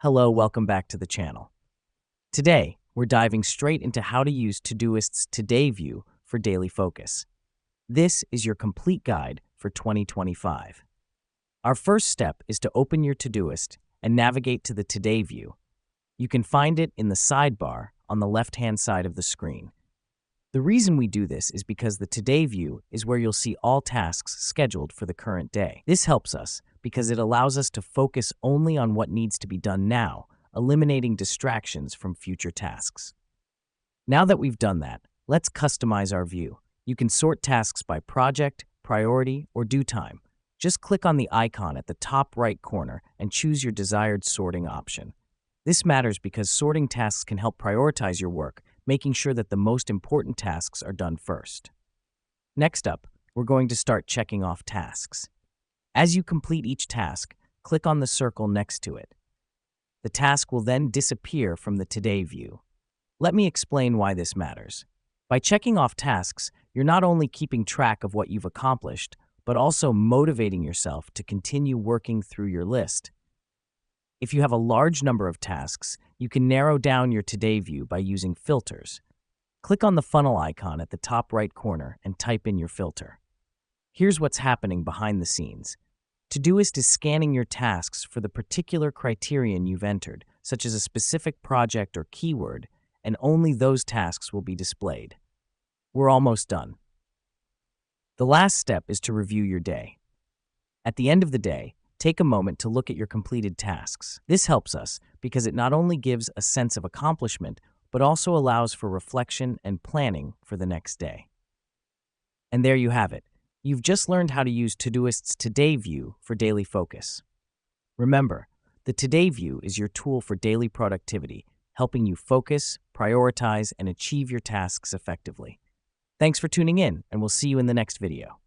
Hello, welcome back to the channel. Today, we're diving straight into how to use Todoist's Today view for daily focus. This is your complete guide for 2025. Our first step is to open your Todoist and navigate to the Today view. You can find it in the sidebar on the left-hand side of the screen. The reason we do this is because the Today view is where you'll see all tasks scheduled for the current day. This helps us because it allows us to focus only on what needs to be done now, eliminating distractions from future tasks. Now that we've done that, let's customize our view. You can sort tasks by project, priority, or due time. Just click on the icon at the top right corner and choose your desired sorting option. This matters because sorting tasks can help prioritize your work, making sure that the most important tasks are done first. Next up, we're going to start checking off tasks. As you complete each task, click on the circle next to it. The task will then disappear from the Today view. Let me explain why this matters. By checking off tasks, you're not only keeping track of what you've accomplished, but also motivating yourself to continue working through your list. If you have a large number of tasks, you can narrow down your Today view by using filters. Click on the funnel icon at the top right corner and type in your filter. Here's what's happening behind the scenes. Todoist is scanning your tasks for the particular criterion you've entered, such as a specific project or keyword, and only those tasks will be displayed. We're almost done. The last step is to review your day. At the end of the day, take a moment to look at your completed tasks. This helps us because it not only gives a sense of accomplishment, but also allows for reflection and planning for the next day. And there you have it. You've just learned how to use Todoist's Today view for daily focus. Remember, the Today view is your tool for daily productivity, helping you focus, prioritize, and achieve your tasks effectively. Thanks for tuning in, and we'll see you in the next video.